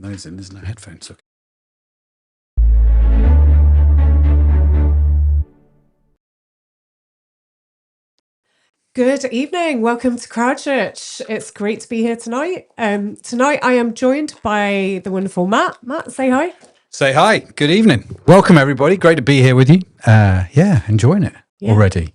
those in. There's no headphones. Okay. Good evening. Welcome to Crowd Church. It's great to be here tonight. Tonight I am joined by the wonderful Matt. Matt, say hi. Say hi. Good evening. Welcome, everybody. Great to be here with you. Enjoying it already.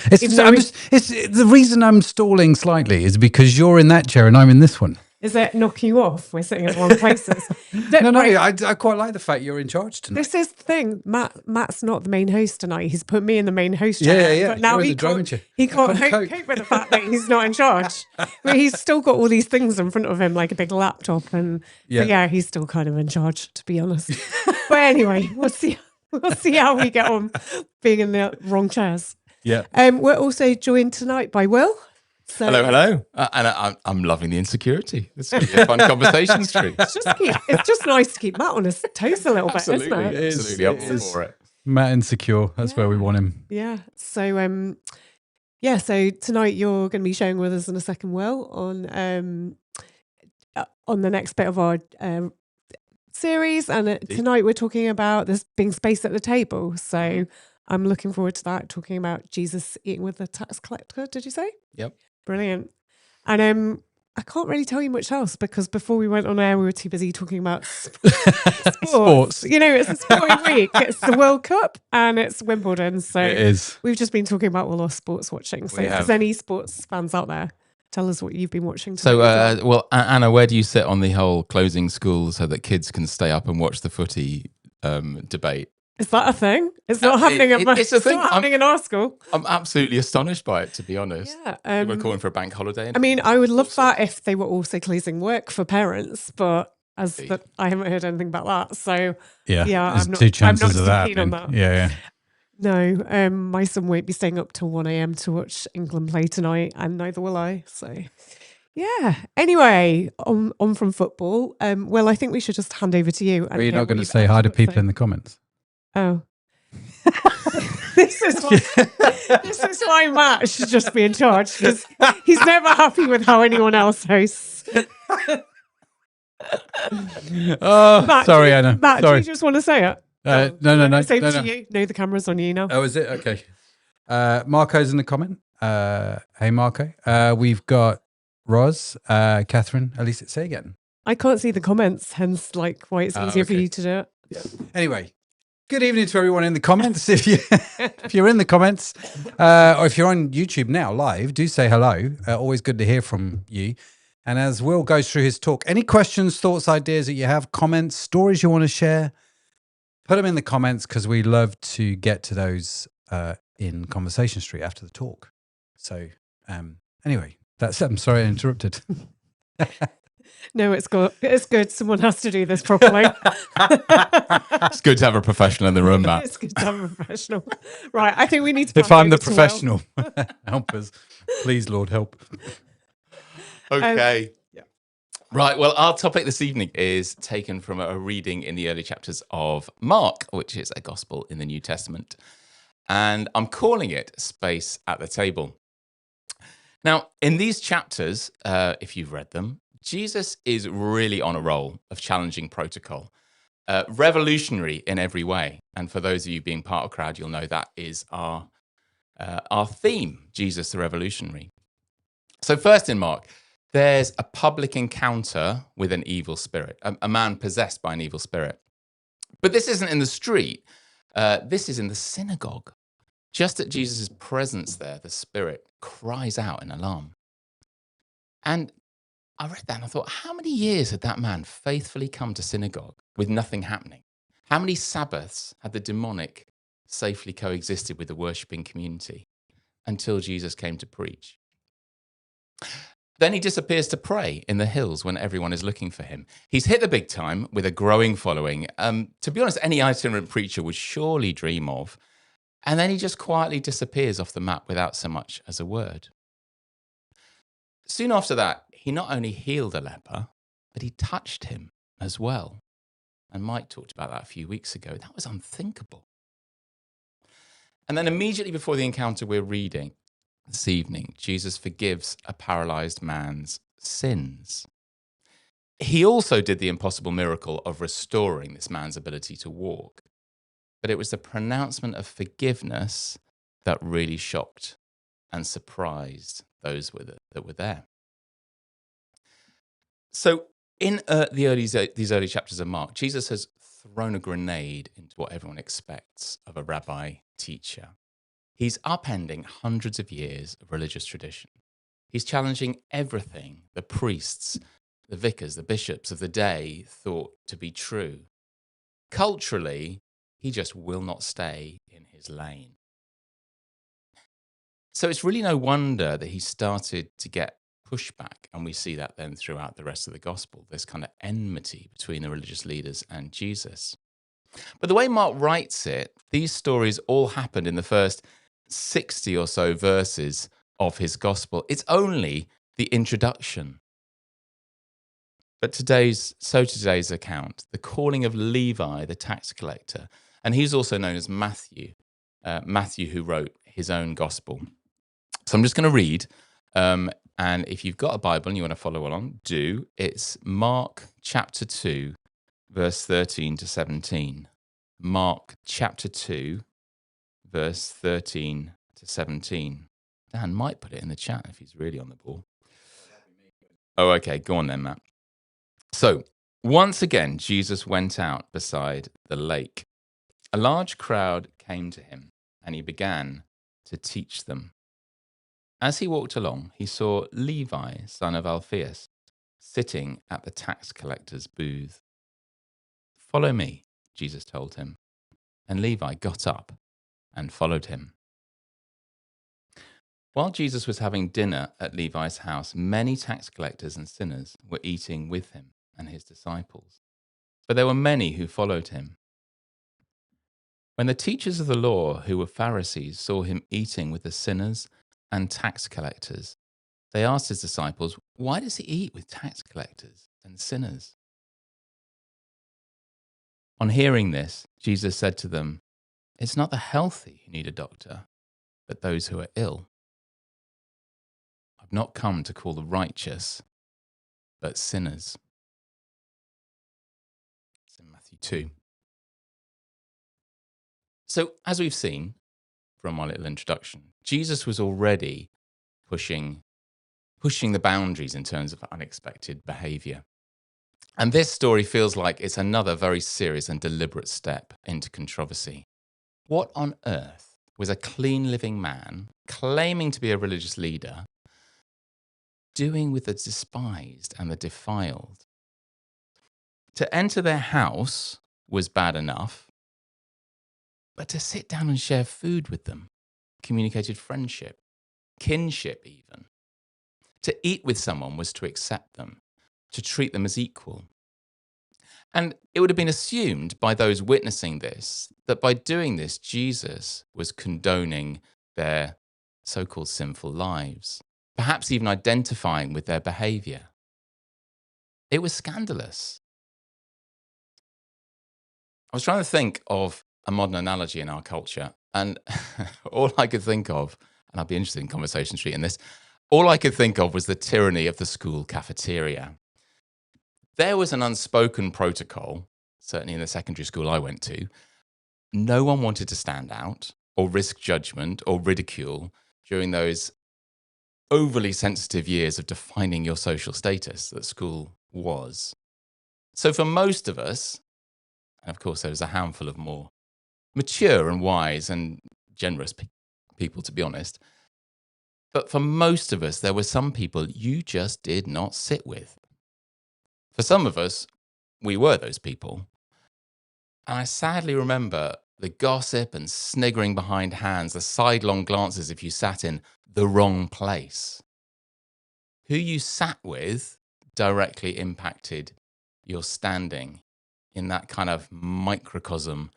It's the reason I'm stalling slightly is because you're in that chair and I'm in this one. Is it knocking you off? We're sitting in the wrong places. I quite like the fact you're in charge tonight. This is the thing. Matt's not the main host tonight. He's put me in the main host chair. Yeah. But now he can't cope with the fact that he's not in charge. But he's still got all these things in front of him, like a big laptop. And he's still kind of in charge, to be honest. But anyway, we'll see how we get on being in the wrong chairs. Yeah. We're also joined tonight by Will. So, hello. And I'm loving the insecurity. This is a fun conversation stream. It's just nice to keep Matt on his toes a little bit, isn't it? Absolutely up for it. Matt insecure. That's where we want him. Yeah. So, so tonight you're going to be sharing with us in a second, Will, on the next bit of our series. And tonight we're talking about this being space at the table. So I'm looking forward to that, talking about Jesus eating with the tax collector, did you say? Yep. Brilliant. And I can't really tell you much else because before we went on air, we were too busy talking about sports. You know, it's a sporting week. It's the World Cup and it's Wimbledon. So it is. We've just been talking about all our sports watching. So if there's any sports fans out there, tell us what you've been watching. So, Anna, where do you sit on the whole closing schools so that kids can stay up and watch the footy debate? Is that a thing? It's not happening it's not happening in our school. I'm absolutely astonished by it, to be honest. Yeah, we're calling for a bank holiday. I mean, I would love that if they were also closing work for parents, but I haven't heard anything about that. So there's two chances of that. Keen on that. Yeah. No, my son won't be staying up till 1 a.m. to watch England play tonight, and neither will I. So. Yeah. Anyway, on from football. Well, I think we should just hand over to you. Are you not going to say hi to people in the comments? Oh. This is why Matt should just be in charge, because he's never happy with how anyone else hosts. Matt, sorry, Anna. Matt, sorry. do you just want to say it? No. Say it to you. No, the camera's on you now. Oh, is it? Okay. Marco's in the comment. Hey, Marco. We've got Roz, Catherine. At least say again. I can't see the comments, hence why it's easier for you to do it. Yeah. Anyway. Good evening to everyone in the comments. If you're in the comments, or if you're on YouTube now live, do say hello. Always good to hear from you. And as Will goes through his talk, any questions, thoughts, ideas that you have, comments, stories you want to share, put them in the comments because we love to get to those in Conversation Street after the talk. So anyway, that's it. I'm sorry I interrupted. No, it's good. It's good. Someone has to do this properly. It's good to have a professional in the room, Matt. It's good to have a professional. Right, I think we need to. If I'm the professional, help us, please, Lord, help. Okay. Right. Well, our topic this evening is taken from a reading in the early chapters of Mark, which is a gospel in the New Testament, and I'm calling it "Space at the Table." Now, in these chapters, if you've read them, Jesus is really on a roll of challenging protocol, revolutionary in every way. And for those of you being part of Crowd, you'll know that is our theme, Jesus the Revolutionary. So first in Mark, there's a public encounter with an evil spirit, a man possessed by an evil spirit. But this isn't in the street. This is in the synagogue. Just at Jesus' presence there, the spirit cries out in alarm. And I read that and I thought, how many years had that man faithfully come to synagogue with nothing happening? How many Sabbaths had the demonic safely coexisted with the worshipping community until Jesus came to preach? Then he disappears to pray in the hills when everyone is looking for him. He's hit the big time with a growing following. To be honest, any itinerant preacher would surely dream of. And then he just quietly disappears off the map without so much as a word. Soon after that, he not only healed a leper, but he touched him as well. And Mike talked about that a few weeks ago. That was unthinkable. And then immediately before the encounter we're reading this evening, Jesus forgives a paralyzed man's sins. He also did the impossible miracle of restoring this man's ability to walk. But it was the pronouncement of forgiveness that really shocked and surprised those that were there. So in these early chapters of Mark, Jesus has thrown a grenade into what everyone expects of a rabbi teacher. He's upending hundreds of years of religious tradition. He's challenging everything the priests, the vicars, the bishops of the day thought to be true. Culturally, he just will not stay in his lane. So it's really no wonder that he started to get pushback, and we see that then throughout the rest of the gospel, this kind of enmity between the religious leaders and Jesus. But the way Mark writes it, these stories all happened in the first 60 or so verses of his gospel. It's only the introduction. But today's account, the calling of Levi, the tax collector, and he's also known as Matthew, who wrote his own gospel. So I'm just going to read, and if you've got a Bible and you want to follow along, do. It's Mark chapter 2, verse 13 to 17. Mark chapter 2, verse 13 to 17. Dan might put it in the chat if he's really on the ball. Oh, okay. Go on then, Matt. So, once again, Jesus went out beside the lake. A large crowd came to him, and he began to teach them. As he walked along, he saw Levi, son of Alphaeus, sitting at the tax collector's booth. "Follow me," Jesus told him. And Levi got up and followed him. While Jesus was having dinner at Levi's house, many tax collectors and sinners were eating with him and his disciples. But there were many who followed him. When the teachers of the law, who were Pharisees, saw him eating with the sinners and tax collectors, they asked his disciples, "Why does he eat with tax collectors and sinners?" On hearing this, Jesus said to them, "It's not the healthy who need a doctor, but those who are ill. I've not come to call the righteous, but sinners." It's in Matthew 2. So, as we've seen from my little introduction, Jesus was already pushing the boundaries in terms of unexpected behavior. And this story feels like it's another very serious and deliberate step into controversy. What on earth was a clean living man claiming to be a religious leader doing with the despised and the defiled? To enter their house was bad enough, but to sit down and share food with them communicated friendship, kinship even. To eat with someone was to accept them, to treat them as equal. And it would have been assumed by those witnessing this that by doing this, Jesus was condoning their so-called sinful lives, perhaps even identifying with their behavior. It was scandalous. I was trying to think of a modern analogy in our culture, and all I could think of, and I'd be interested in Conversation Street in this, all I could think of was the tyranny of the school cafeteria. There was an unspoken protocol, certainly in the secondary school I went to. No one wanted to stand out or risk judgment or ridicule during those overly sensitive years of defining your social status that school was. So for most of us, and of course there was a handful of more mature and wise and generous people, to be honest, but for most of us, there were some people you just did not sit with. For some of us, we were those people. And I sadly remember the gossip and sniggering behind hands, the sidelong glances if you sat in the wrong place. Who you sat with directly impacted your standing in that kind of microcosm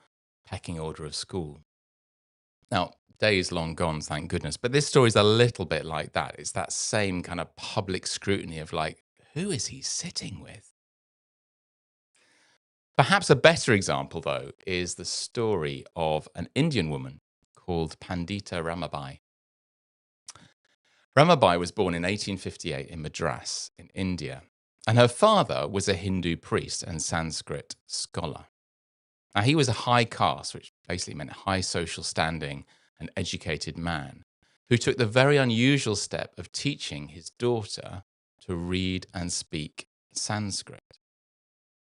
pecking order of school. Now, days long gone, thank goodness. But this story is a little bit like that. It's that same kind of public scrutiny of like, who is he sitting with? Perhaps a better example, though, is the story of an Indian woman called Pandita Ramabai. Ramabai was born in 1858 in Madras, in India. And her father was a Hindu priest and Sanskrit scholar. Now, he was a high caste, which basically meant high social standing, an educated man, who took the very unusual step of teaching his daughter to read and speak Sanskrit,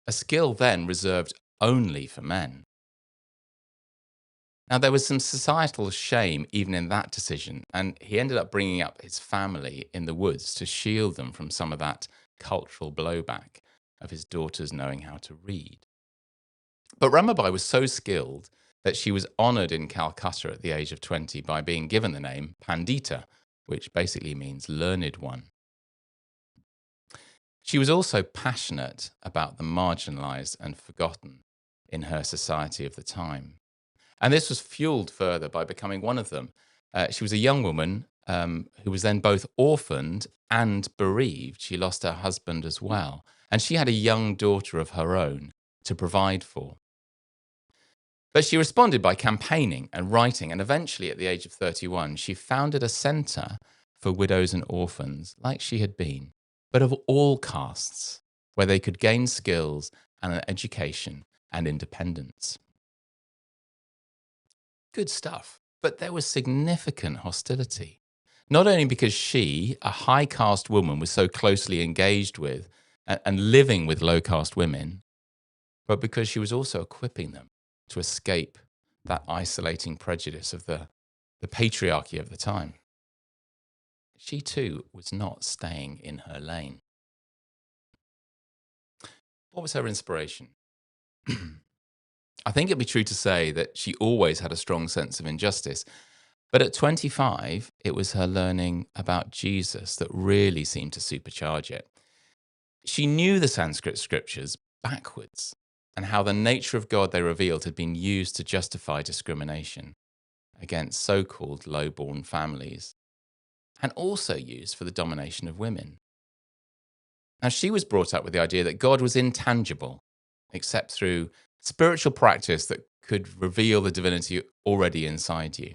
a skill then reserved only for men. Now, there was some societal shame even in that decision, and he ended up bringing up his family in the woods to shield them from some of that cultural blowback of his daughters knowing how to read. But Ramabai was so skilled that she was honoured in Calcutta at the age of 20 by being given the name Pandita, which basically means learned one. She was also passionate about the marginalised and forgotten in her society of the time. And this was fueled further by becoming one of them. She was a young woman who was then both orphaned and bereaved. She lost her husband as well. And she had a young daughter of her own to provide for. But she responded by campaigning and writing. And eventually, at the age of 31, she founded a centre for widows and orphans, like she had been, but of all castes, where they could gain skills and an education and independence. Good stuff. But there was significant hostility. Not only because she, a high caste woman, was so closely engaged with and living with low caste women, but because she was also equipping them to escape that isolating prejudice of the patriarchy of the time. She too was not staying in her lane. What was her inspiration? I think it'd be true to say that she always had a strong sense of injustice. But at 25, it was her learning about Jesus that really seemed to supercharge it. She knew the Sanskrit scriptures backwards and how the nature of God they revealed had been used to justify discrimination against so-called low-born families and also used for the domination of women. Now, she was brought up with the idea that God was intangible, except through spiritual practice that could reveal the divinity already inside you.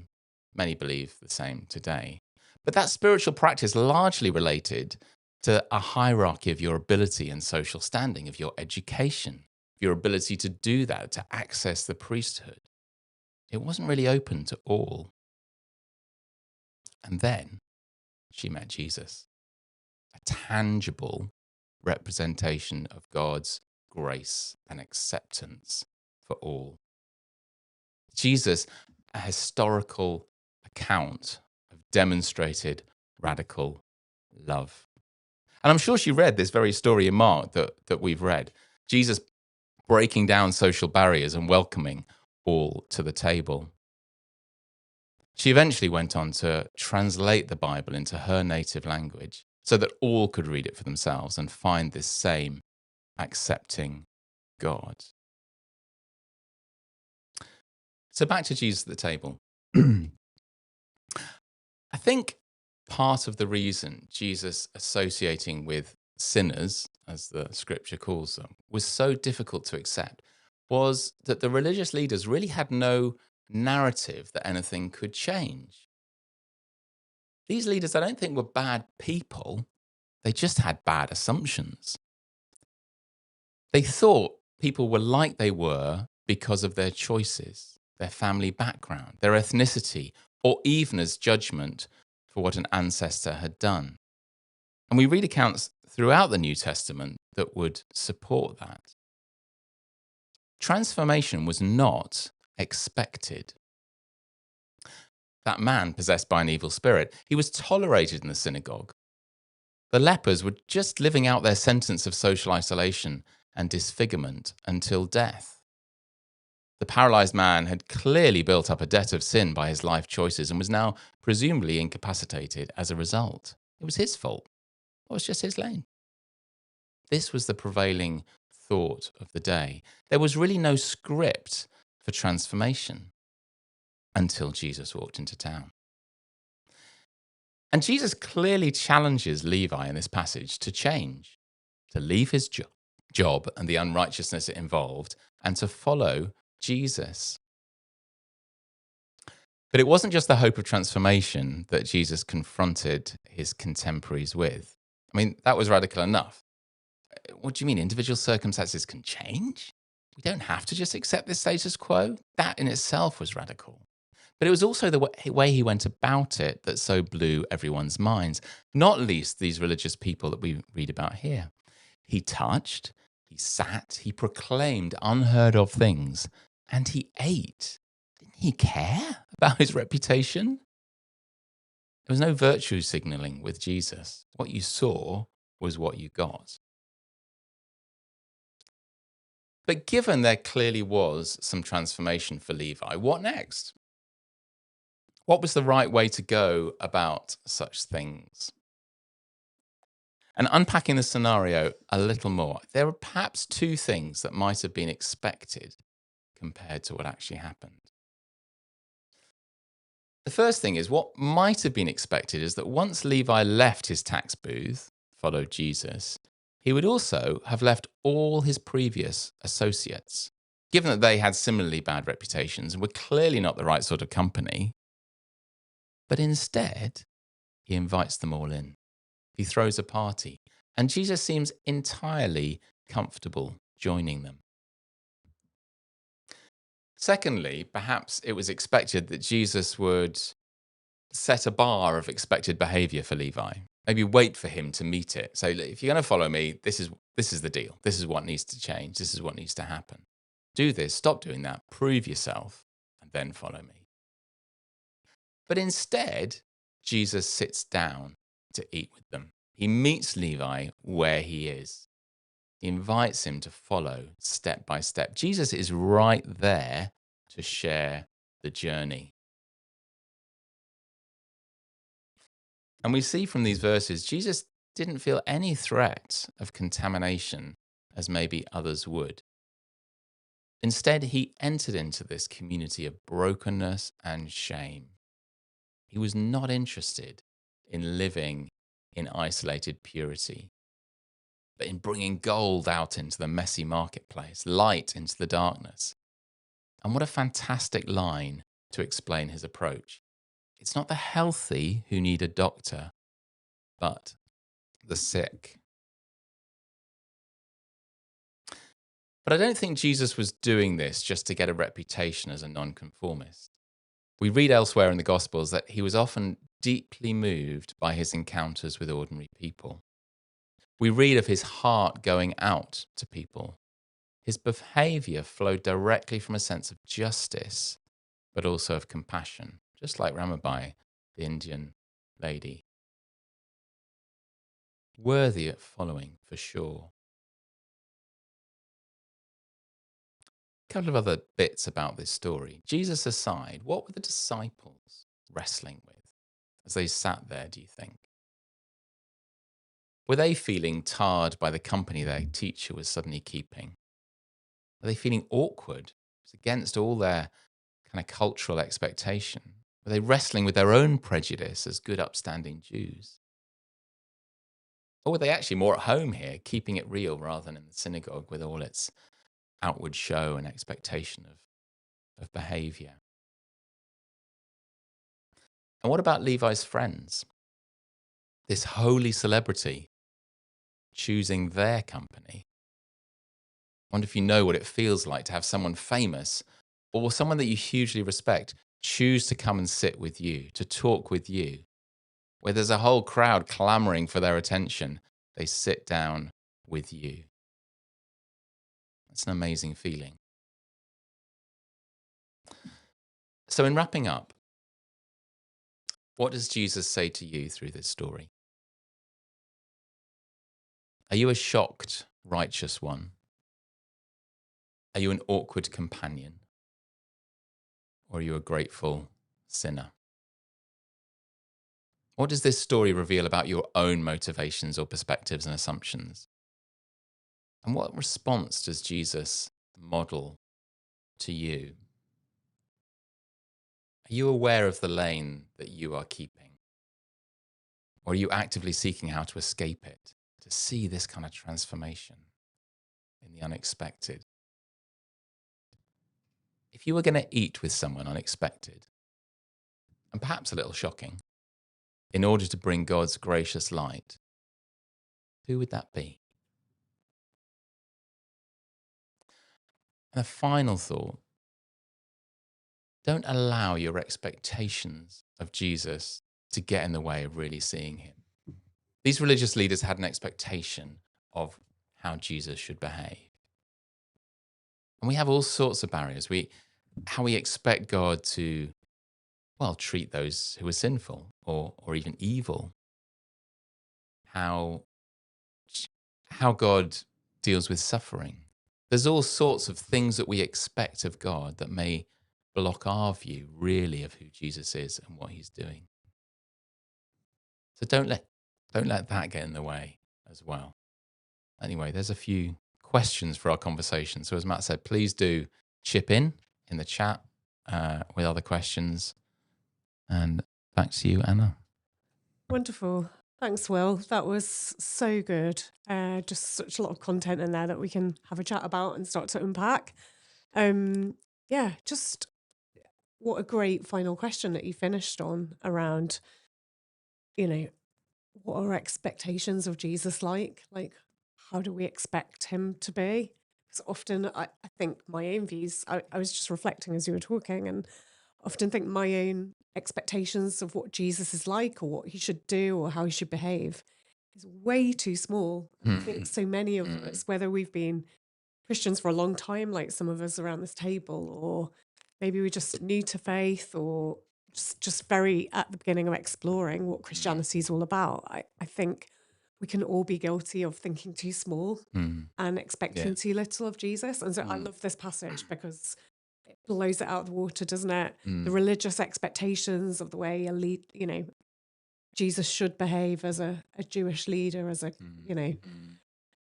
Many believe the same today. But that spiritual practice largely related to a hierarchy of your ability and social standing, of your education, your ability to do that, to access the priesthood. It wasn't really open to all. And then she met Jesus, a tangible representation of God's grace and acceptance for all. Jesus, a historical account of demonstrated radical love. And I'm sure she read this very story in Mark that we've read. Jesus breaking down social barriers and welcoming all to the table. She eventually went on to translate the Bible into her native language so that all could read it for themselves and find this same accepting God. So back to Jesus at the table. I think part of the reason Jesus associating with sinners, as the scripture calls them, was so difficult to accept was that the religious leaders really had no narrative that anything could change. These leaders, I don't think, were bad people. They just had bad assumptions. They thought people were like they were because of their choices, their family background, their ethnicity, or even as judgment for what an ancestor had done. And we read accounts throughout the New Testament that would support that. Transformation was not expected. That man possessed by an evil spirit, he was tolerated in the synagogue. The lepers were just living out their sentence of social isolation and disfigurement until death. The paralyzed man had clearly built up a debt of sin by his life choices and was now presumably incapacitated as a result. It was his fault. It was just his lane. This was the prevailing thought of the day. There was really no script for transformation until Jesus walked into town. And Jesus clearly challenges Levi in this passage to change, to leave his job and the unrighteousness it involved, and to follow Jesus. But it wasn't just the hope of transformation that Jesus confronted his contemporaries with. I mean, that was radical enough. what do you mean? Individual circumstances can change? We don't have to just accept this status quo? That in itself was radical. But it was also the way he went about it that so blew everyone's minds, not least these religious people that we read about here. He touched, he sat, he proclaimed unheard of things, and he ate. Didn't he care about his reputation? There was no virtue signaling with Jesus. What you saw was what you got. But given there clearly was some transformation for Levi, what next? What was the right way to go about such things? And unpacking the scenario a little more, there are perhaps two things that might have been expected compared to what actually happened. The first thing is what might have been expected is that once Levi left his tax booth, followed Jesus, he would also have left all his previous associates. Given that they had similarly bad reputations and were clearly not the right sort of company, but instead, he invites them all in. He throws a party, and Jesus seems entirely comfortable joining them. Secondly, perhaps it was expected that Jesus would set a bar of expected behavior for Levi. Maybe wait for him to meet it. So if you're going to follow me, this is the deal. This is what needs to change. This is what needs to happen. Do this, stop doing that, prove yourself, and then follow me. But instead, Jesus sits down to eat with them. He meets Levi where he is. He invites him to follow step by step. Jesus is right there to share the journey. And we see from these verses, Jesus didn't feel any threat of contamination as maybe others would. Instead, he entered into this community of brokenness and shame. He was not interested in living in isolated purity, but in bringing gold out into the messy marketplace, light into the darkness. And what a fantastic line to explain his approach. It's not the healthy who need a doctor, but the sick. But I don't think Jesus was doing this just to get a reputation as a nonconformist. We read elsewhere in the Gospels that he was often deeply moved by his encounters with ordinary people. We read of his heart going out to people. His behavior flowed directly from a sense of justice, but also of compassion, just like Ramabai, the Indian lady. Worthy of following, for sure. A couple of other bits about this story. Jesus aside, what were the disciples wrestling with as they sat there, do you think? Were they feeling tarred by the company their teacher was suddenly keeping? Were they feeling awkward? It was against all their kind of cultural expectation. Were they wrestling with their own prejudice as good, upstanding Jews? Or were they actually more at home here, keeping it real rather than in the synagogue with all its outward show and expectation of behavior? And what about Levi's friends? This holy celebrity choosing their company. I wonder if you know what it feels like to have someone famous or someone that you hugely respect choose to come and sit with you, to talk with you. Where there's a whole crowd clamoring for their attention, they sit down with you. That's an amazing feeling. So in wrapping up, what does Jesus say to you through this story? Are you a shocked, righteous one? Are you an awkward companion? Or are you a grateful sinner? What does this story reveal about your own motivations or perspectives and assumptions? And what response does Jesus model to you? Are you aware of the lane that you are keeping? Or are you actively seeking how to escape it, to see this kind of transformation in the unexpected? If you were going to eat with someone unexpected, and perhaps a little shocking, in order to bring God's gracious light, who would that be? And a final thought, don't allow your expectations of Jesus to get in the way of really seeing him. These religious leaders had an expectation of how Jesus should behave. And we have all sorts of barriers. How we expect God to, well, treat those who are sinful or even evil. How God deals with suffering. There's all sorts of things that we expect of God that may block our view really of who Jesus is and what he's doing. So don't let that get in the way as well. Anyway, there's a few questions for our conversation. So as Matt said, please do chip in the chat with other questions. And back to you, Anna. Wonderful. Thanks, Will. That was so good. Just such a lot of content in there that we can have a chat about and start to unpack. Just what a great final question that you finished on around, what are our expectations of Jesus like? Like, how do we expect him to be? Because often I think my own views, I was just reflecting as you were talking, and often think my own expectations of what Jesus is like or what he should do or how he should behave is way too small. I think so many of us, whether we've been Christians for a long time, like some of us around this table, or maybe we're just new to faith or just very at the beginning of exploring what Christianity is all about, I think we can all be guilty of thinking too small and expecting too little of Jesus. And so I love this passage because it blows it out of the water, doesn't it? The religious expectations of the way a lead, Jesus should behave as a Jewish leader, as a,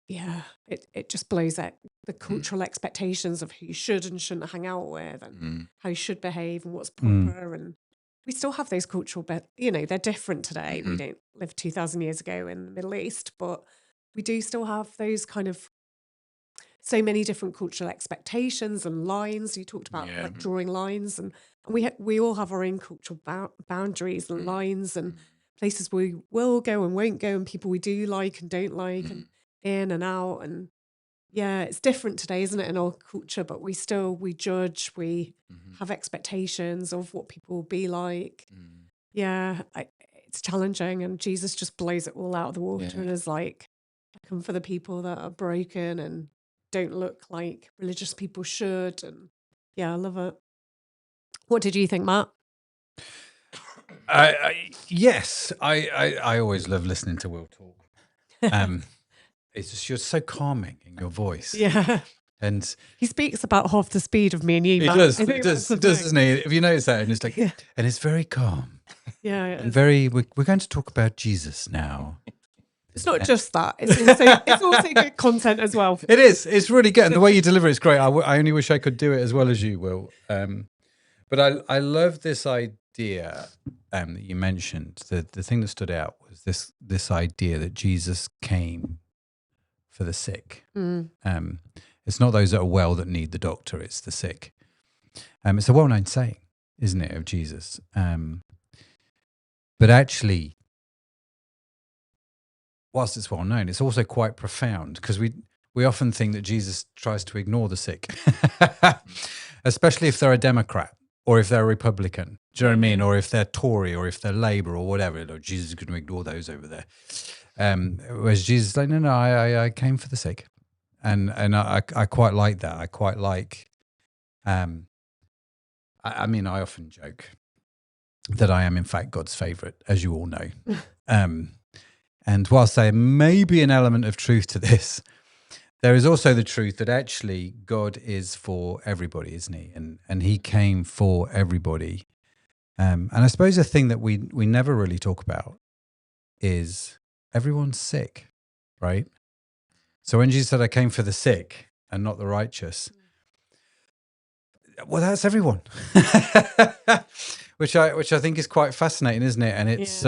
it just blows out the cultural expectations of who you should and shouldn't hang out with and how you should behave and what's proper. And we still have those cultural, they're different today. We don't live 2,000 years ago in the Middle East, but we do still have those kind of so many different cultural expectations and lines. You talked about like drawing lines, and we all have our own cultural boundaries and lines and places we will go and won't go, and people we do like and don't like, and in and out. And it's different today, isn't it, in our culture? But we judge, we have expectations of what people will be like. It's challenging, and Jesus just blows it all out of the water and is like, I come for the people that are broken and don't look like religious people should. And I love it. What did you think, Matt? Yes, I always love listening to Will talk. It's just, you're so calming in your voice. Yeah. And he speaks about half the speed of me and you, Matt. He does, doesn't he? Have you noticed that? And it's like, and it's very calm. Yeah. And very, we're going to talk about Jesus now. It's not just that. It's also good content as well. It is. It's really good. And the way you deliver it's great. I only wish I could do it as well as you, Will. But I love this idea that you mentioned. The thing that stood out was this idea that Jesus came for the sick. It's not those that are well that need the doctor. It's the sick. It's a well-known saying, isn't it, of Jesus? But actually, whilst it's well known, it's also quite profound, because we often think that Jesus tries to ignore the sick, especially if they're a Democrat or if they're a Republican. Do you know what I mean? Or if they're Tory or if they're Labour or whatever. Jesus is going to ignore those over there. Whereas Jesus is like, no, I came for the sick. And I quite like that. I quite like, I often joke that I am in fact God's favourite, as you all know. And whilst there may be an element of truth to this, there is also the truth that actually God is for everybody, isn't he? And he came for everybody. And I suppose the thing that we never really talk about is everyone's sick, right? So when Jesus said, I came for the sick and not the righteous, well, that's everyone, which I think is quite fascinating, isn't it? And it's,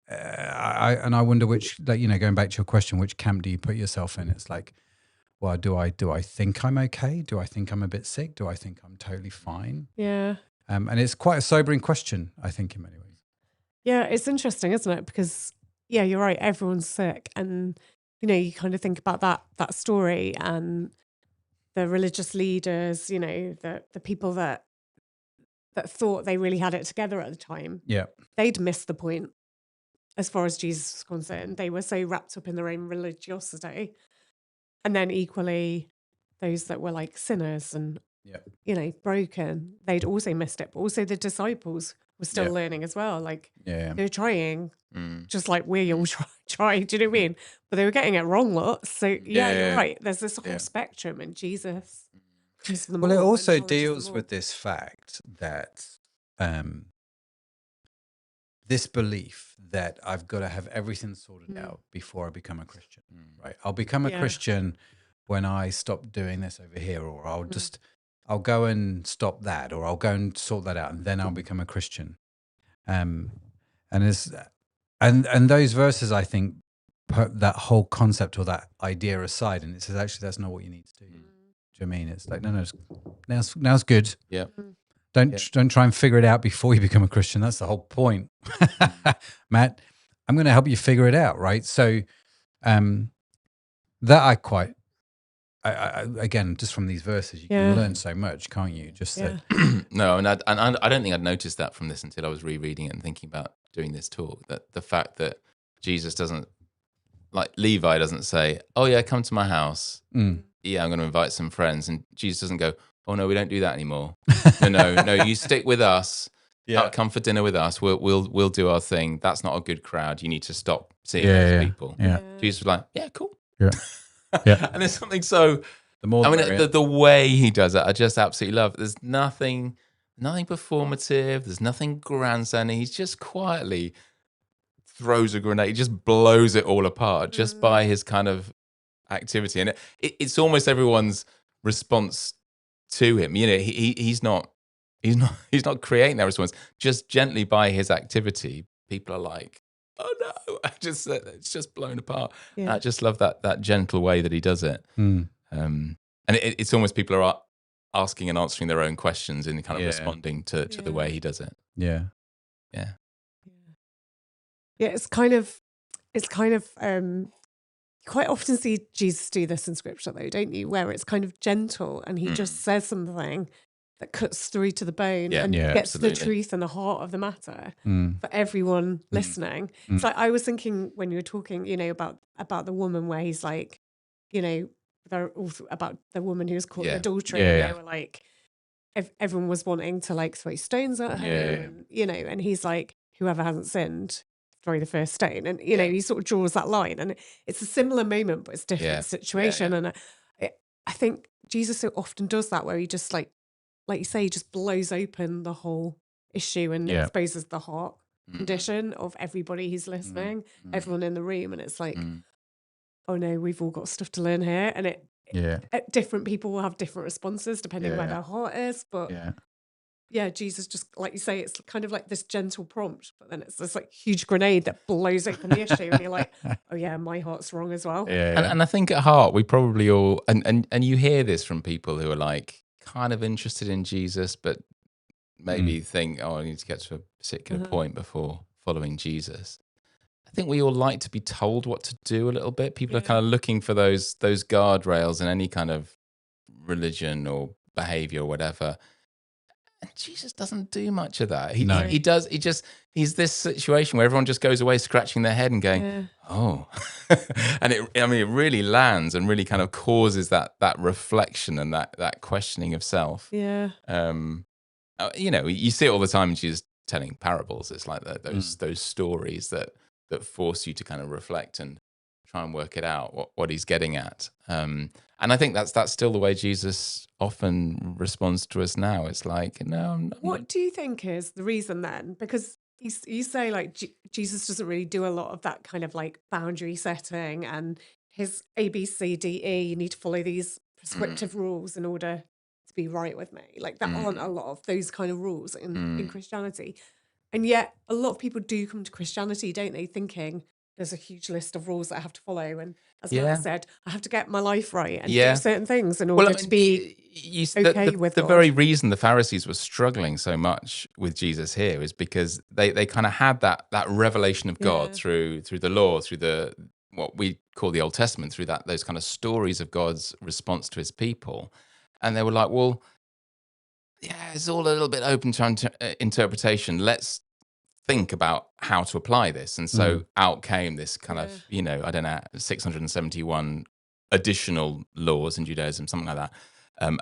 I wonder which, going back to your question, which camp do you put yourself in? It's like, well, do I think I'm okay? Do I think I'm a bit sick? Do I think I'm totally fine? Yeah. And it's quite a sobering question, I think, in many ways. Yeah, it's interesting, isn't it? Because, you're right, everyone's sick. And, you kind of think about that story, and the religious leaders, you know, the people that thought they really had it together at the time, Yeah. they'd missed the point as far as Jesus was concerned. They were so wrapped up in their own religiosity. And then equally, those that were like sinners and, you know, broken, they'd also missed it. But also the disciples were still learning as well. Like they were trying, just like we all try. Do you know what I mean? But they were getting it wrong lots. So you're right. There's this whole spectrum, and Jesus. Well, it also deals with this fact that this belief that I've got to have everything sorted out before I become a Christian, right? I'll become a Christian when I stop doing this over here, or I'll go and stop that, or I'll go and sort that out, and then I'll become a Christian. And those verses, I think, put that whole concept or that idea aside, and it says actually that's not what you need to do. Do you know what I mean? It's like no, now's good. Yeah. Don't try and figure it out before you become a Christian. That's the whole point. Matt, I'm going to help you figure it out, right? So that I again, just from these verses, you can learn so much, can't you? Just that. No, and I don't think I'd noticed that from this until I was rereading it and thinking about doing this talk. That the fact that Jesus doesn't, like Levi doesn't say, "Oh yeah, come to my house. Yeah, I'm going to invite some friends," and Jesus doesn't go, "Oh no, we don't do that anymore. No, you stick with us. Come for dinner with us. We'll do our thing. That's not a good crowd. You need to stop seeing those people." Yeah. Jesus was like, "Yeah, cool." Yeah. And there's something so. The way he does it, I just absolutely love. There's nothing performative. There's nothing grandstanding. He's just quietly throws a grenade. He just blows it all apart just by his kind of activity, and it's almost everyone's response to him. You know, he's not creating that response. Just gently by his activity, people are like, "Oh no!" It's just blown apart. Yeah. I just love that gentle way that he does it. And it's almost people are asking and answering their own questions and kind of responding to the way he does it. Yeah. It's kind of quite often see Jesus do this in scripture though, don't you? Where it's kind of gentle and he just says something that cuts through to the bone and gets the truth and the heart of the matter for everyone listening. It's like I was thinking when you were talking, you know, about the woman where he's like, you know, they're also about the woman who was caught in adultery. And they were like, everyone was wanting to like throw stones at her, and, you know, and he's like, whoever hasn't sinned, throw the first stone. And, you know, he sort of draws that line. And it's a similar moment, but it's a different situation. And I think Jesus so often does that where he just like you say, he just blows open the whole issue and exposes the heart condition of everybody who's listening, everyone in the room. And it's like, oh no, we've all got stuff to learn here. And different people will have different responses depending where their heart is. But Jesus just, like you say, it's kind of like this gentle prompt, but then it's this like huge grenade that blows open the issue. And you're like, oh yeah, my heart's wrong as well. And I think at heart, we probably all, and you hear this from people who are like kind of interested in Jesus, but maybe think, oh, I need to get to a particular point before following Jesus. I think we all like to be told what to do a little bit. People are kind of looking for those guardrails in any kind of religion or behavior or whatever. And Jesus doesn't do much of that. He's this situation where everyone just goes away scratching their head and going, oh. And it really lands and really kind of causes that reflection and that questioning of self. Yeah. You know, you see it all the time in Jesus telling parables. It's like those stories that force you to kind of reflect and try and work it out, what he's getting at. And I think that's still the way Jesus often responds to us now. It's like, no. What do you think is the reason then? Because you say like Jesus doesn't really do a lot of that kind of like boundary setting and his A, B, C, D, E, you need to follow these prescriptive rules in order to be right with me. Like there aren't a lot of those kind of rules in Christianity. And yet a lot of people do come to Christianity, don't they, thinking there's a huge list of rules that I have to follow. And as Matt said, I have to get my life right and do certain things in order to be okay with the God. very reason the Pharisees were struggling so much with Jesus here is because they kind of had that revelation of God through the law, through what we call the Old Testament, through those kind of stories of God's response to his people. And they were like, well, yeah, it's all a little bit open to interpretation. Let's think about how to apply this. And so out came this kind of, I don't know, 671 additional laws in Judaism, something like that,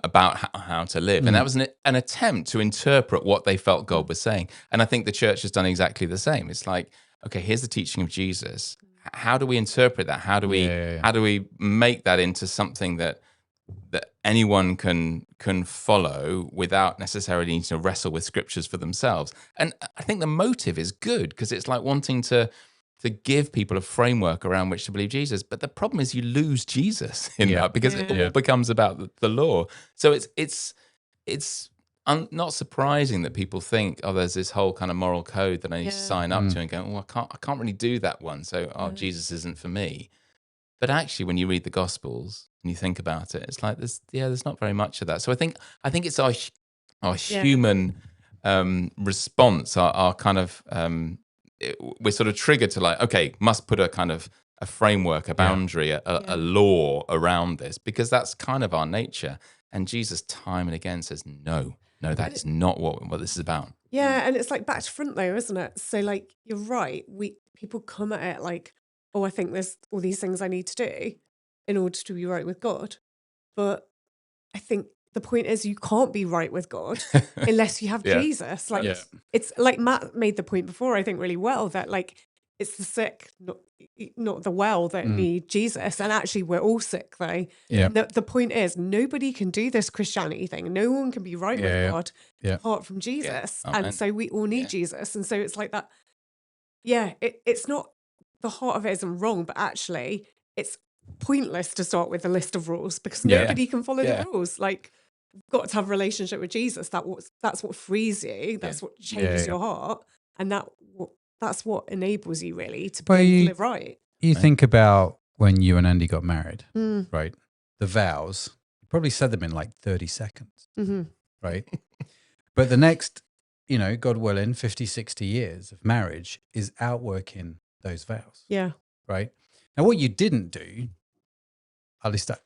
about how to live. And that was an attempt to interpret what they felt God was saying. And I think the church has done exactly the same. It's like, okay, here's the teaching of Jesus. How do we interpret that? How do we make that into something that anyone can follow without necessarily needing to wrestle with scriptures for themselves? And I think the motive is good, because it's like wanting to give people a framework around which to believe Jesus. But the problem is you lose Jesus in that, because it all becomes about the law. So it's not surprising that people think, oh, there's this whole kind of moral code that I need to sign up to, and go, oh, I can't really do that one. So, Jesus isn't for me. But actually, when you read the Gospels and you think about it, it's like there's not very much of that. So I think it's our human response, our kind of we're sort of triggered to like, okay, must put a kind of a framework, a boundary, a law around this, because that's kind of our nature. And Jesus time and again says, no, that is not what this is about. Yeah, and it's like back to front though, isn't it? So like, you're right. People come at it like, oh, I think there's all these things I need to do in order to be right with God. But I think the point is you can't be right with God unless you have Jesus. Like it's like Matt made the point before, I think really well, that like it's the sick, not the well, that need Jesus. And actually we're all sick though. Yeah. The point is nobody can do this Christianity thing. No one can be right with God apart from Jesus. And so we all need Jesus. And so it's like that. Yeah, it's not, the heart of it isn't wrong, but actually it's pointless to start with a list of rules, because nobody can follow the rules. Like, you've got to have a relationship with Jesus. That's what frees you. That's what changes your heart, and that's what enables you really to live right. You think about when you and Andy got married, right? The vows, you probably said them in like 30 seconds, right? But the next, God willing, 50, 60 years of marriage is outworking those vows. Yeah. Right. Now, what you didn't do, at least, I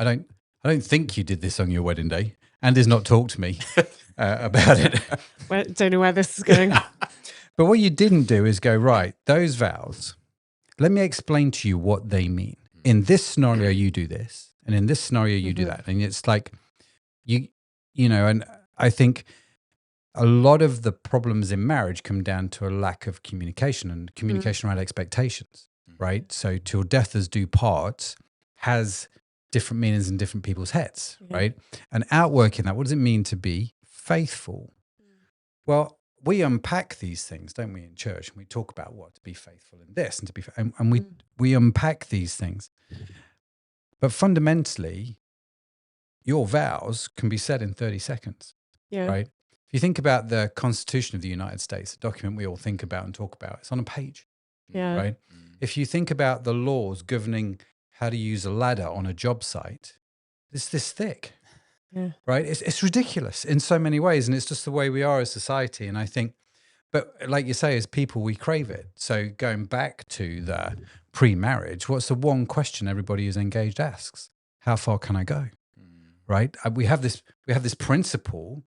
don't think you did this on your wedding day. Andy's not talked to me about it. Well, don't know where this is going. But what you didn't do is go, right, those vows, let me explain to you what they mean. In this scenario, you do this. And in this scenario, you do that. And it's like, and I think a lot of the problems in marriage come down to a lack of communication and communication around expectations, right? So till death us do part has different meanings in different people's heads, right? And outworking that, what does it mean to be faithful? Well, we unpack these things, don't we, in church? And we talk about what to be faithful in this and to be, and we unpack these things. But fundamentally, your vows can be said in 30 seconds, right? If you think about the Constitution of the United States, a document we all think about and talk about, it's on a page, right? If you think about the laws governing how to use a ladder on a job site, it's this thick, right? It's ridiculous in so many ways, and it's just the way we are as society. And I think, but like you say, as people, we crave it. So going back to the pre-marriage, what's the one question everybody who's engaged asks? How far can I go? Right? We have this principle.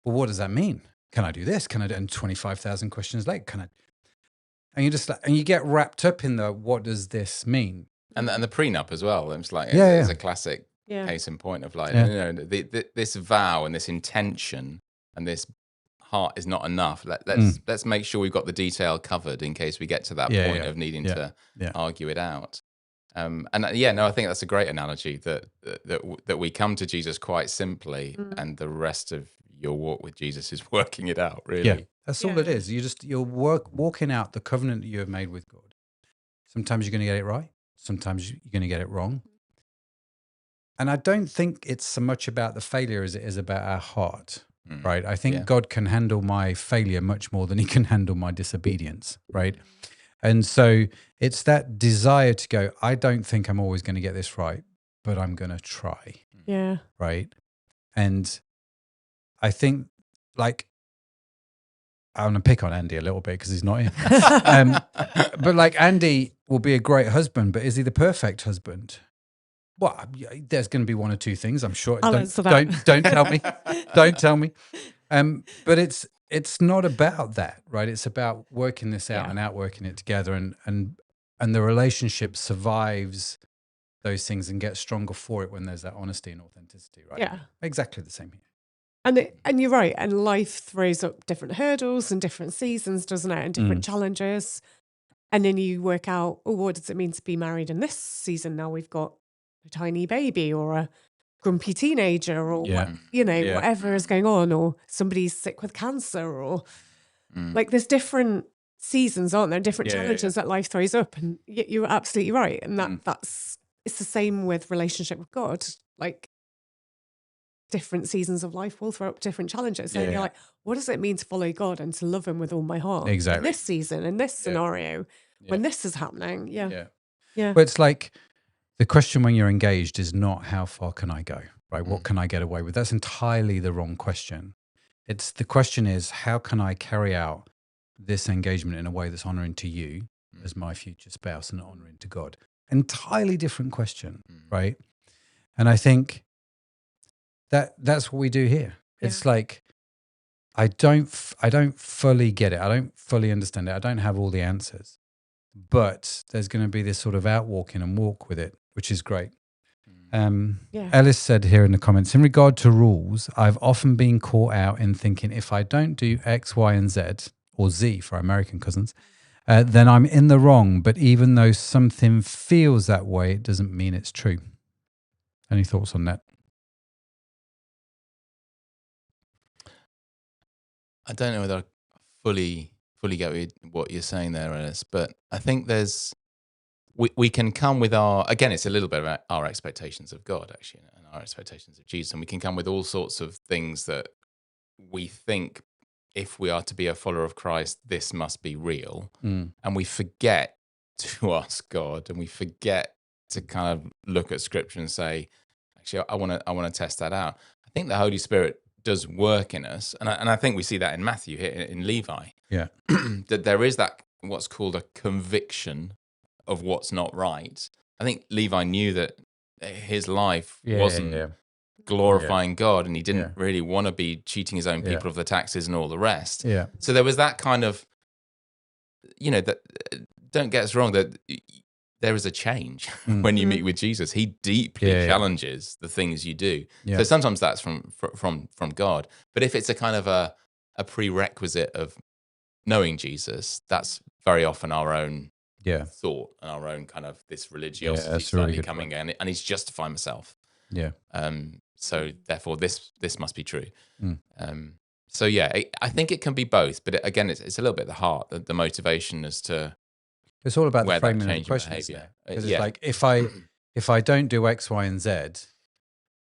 Well, what does that mean? Can I do this? Can I do? And 25,000 questions later, can I? And you get wrapped up in the what does this mean? And the prenup as well. It's like it's a classic case in point of like this vow and this intention and this heart is not enough. Let's make sure we've got the detail covered in case we get to that point of needing to argue it out. I think that's a great analogy that we come to Jesus quite simply, and the rest of your walk with Jesus is working it out, really. Yeah, that's all it is. You're walking out the covenant that you have made with God. Sometimes you're going to get it right. Sometimes you're going to get it wrong. And I don't think it's so much about the failure as it is about our heart, right? I think God can handle my failure much more than he can handle my disobedience, right? And so it's that desire to go, I don't think I'm always going to get this right, but I'm going to try. Yeah. Right? And I think, like, I'm going to pick on Andy a little bit because he's not here. But like, Andy will be a great husband, but is he the perfect husband? Well, there's going to be one or two things, I'm sure. I'll answer that. Don't tell me. Don't tell me. But it's not about that, right? It's about working this out and outworking it together, and the relationship survives those things and gets stronger for it when there's that honesty and authenticity, right? Yeah. Exactly the same here. And you're right. And life throws up different hurdles and different seasons, doesn't it? And different challenges. And then you work out, oh, what does it mean to be married in this season? Now we've got a tiny baby or a grumpy teenager or whatever is going on, or somebody's sick with cancer, or like there's different seasons, aren't there? Different challenges that life throws up. And you're absolutely right. And it's the same with relationship with God. Like different seasons of life will throw up different challenges. So you're like, what does it mean to follow God and to love him with all my heart? Exactly. In this season, in this scenario, when this is happening. Yeah. But it's like the question when you're engaged is not how far can I go, right? What can I get away with? That's entirely the wrong question. The question is, how can I carry out this engagement in a way that's honoring to you as my future spouse and honoring to God? Entirely different question, right? And I think that's what we do here. It's like, I don't fully get it. I don't fully understand it. I don't have all the answers, but there's going to be this sort of outwalking and walk with it, which is great. Ellis said here in the comments, in regard to rules, I've often been caught out in thinking if I don't do X, Y, and Z, or Z for our American cousins, then I'm in the wrong. But even though something feels that way, it doesn't mean it's true. Any thoughts on that? I don't know whether I fully get what you're saying there, Ellis, but I think we can come with it's a little bit about our expectations of God, actually, and our expectations of Jesus. And we can come with all sorts of things that we think, if we are to be a follower of Christ, this must be real. And we forget to ask God, and we forget to kind of look at Scripture and say, actually, I want to test that out. I think the Holy Spirit does work in us, and I think we see that in Matthew here in Levi. Yeah, that there is that what's called a conviction of what's not right. I think Levi knew that his life wasn't glorifying God, and he didn't really want to be cheating his own people of the taxes and all the rest. Yeah. So there was that kind of, that don't get us wrong, that there is a change when you meet with Jesus. He deeply challenges the things you do. Yeah. So sometimes that's from God, but if it's a kind of a prerequisite of knowing Jesus, that's very often our own thought and our own kind of this religiosity slightly really coming in, and he's justifying myself. Yeah. So therefore, this must be true. So I think it can be both, but again, it's a little bit the heart, the motivation as to. It's all about the framing of the question, because it's like if I don't do X, Y, and Z,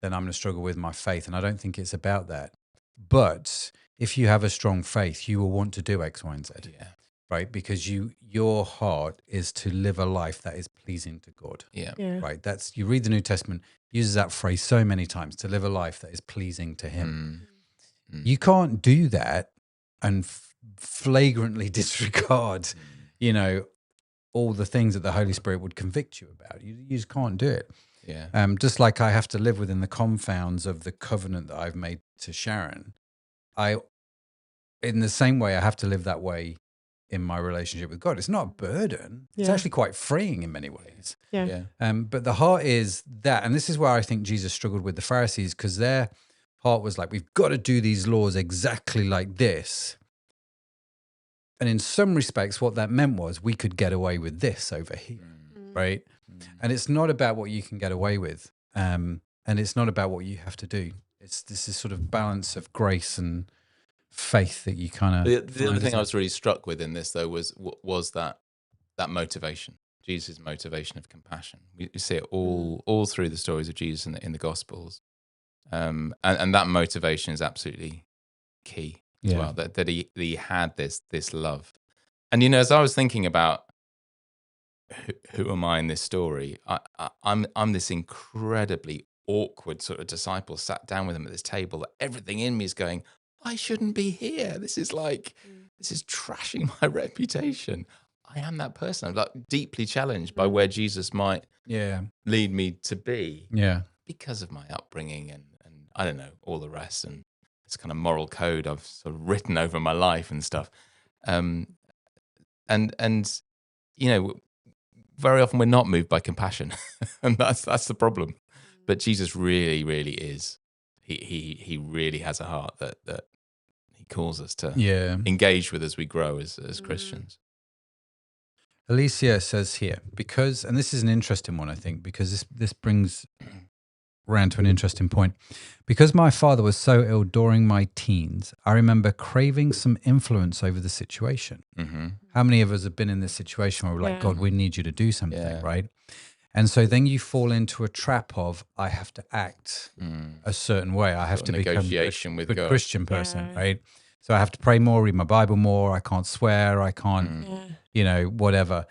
then I'm going to struggle with my faith, and I don't think it's about that. But if you have a strong faith, you will want to do X, Y, and Z. Yeah. Right, because your heart is to live a life that is pleasing to God. Yeah. Right. You read the New Testament, uses that phrase so many times, to live a life that is pleasing to Him. You can't do that and flagrantly disregard, all the things that the Holy Spirit would convict you about. You just can't do it. Yeah. Just like I have to live within the confounds of the covenant that I've made to Sharon, in the same way, I have to live that way in my relationship with God. It's not a burden. It's actually quite freeing in many ways. Yeah. But the heart is that, and this is where I think Jesus struggled with the Pharisees, because their heart was like, we've got to do these laws exactly like this. And in some respects, what that meant was we could get away with this over here, right? And it's not about what you can get away with, and it's not about what you have to do. It's this sort of balance of grace and faith that you kind of. The other thing I was really struck with in this, though, was that motivation, Jesus' motivation of compassion. We see it all through the stories of Jesus in the Gospels, and that motivation is absolutely key as well. That he had this love, and as I was thinking about who am I in this story, I'm this incredibly awkward sort of disciple sat down with him at this table. That everything in me is going, I shouldn't be here. This is trashing my reputation. I am that person. I'm like deeply challenged by where Jesus might lead me to be. Yeah. Because of my upbringing and I don't know, all the rest, and this kind of moral code I've sort of written over my life and stuff. And you know, very often we're not moved by compassion, and that's the problem. But Jesus really, really is. He really has a heart that he calls us to engage with as we grow as Christians. Alicia says here, because, and this is an interesting one, I think, because this brings around to an interesting point. Because my father was so ill during my teens, I remember craving some influence over the situation. Mm-hmm. How many of us have been in this situation where we're like, God, we need you to do something, right? And so then you fall into a trap of, I have to act a certain way. I have to become a good Christian person, right? So I have to pray more, read my Bible more. I can't swear. I can't, you know, whatever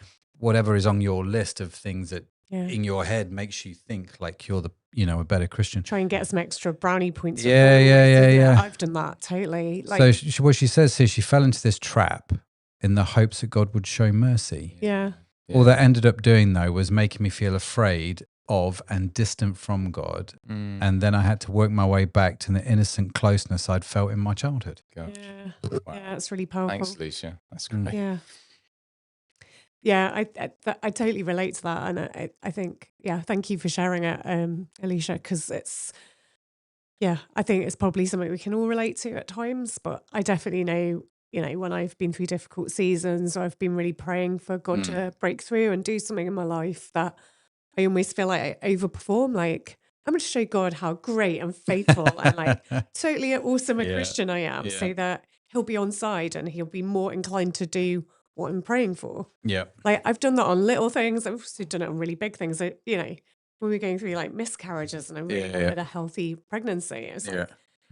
is on your list of things that in your head makes you think like you're the, you know, a better Christian. Try and get some extra brownie points. Yeah. I've done that totally. Like, so what she says is she fell into this trap in the hopes that God would show mercy. Yeah. All that ended up doing, though, was making me feel afraid of and distant from God. And then I had to work my way back to the innocent closeness I'd felt in my childhood. Gosh. Yeah. Wow. Yeah, it's really powerful. Thanks, Lucia. That's great. Yeah. Yeah, I totally relate to that. And I think, thank you for sharing it, Alicia, because it's, I think it's probably something we can all relate to at times. But I definitely know, you know, when I've been through difficult seasons, I've been really praying for God to break through and do something in my life that I almost feel like I overperform. Like, I'm going to show God how great and faithful and like totally awesome a Christian I am, so that he'll be on side and he'll be more inclined to do what I'm praying for. Yeah. Like, I've done that on little things. I've also done it on really big things. You know, when we're going through like miscarriages and I really wanted a healthy pregnancy, it's like,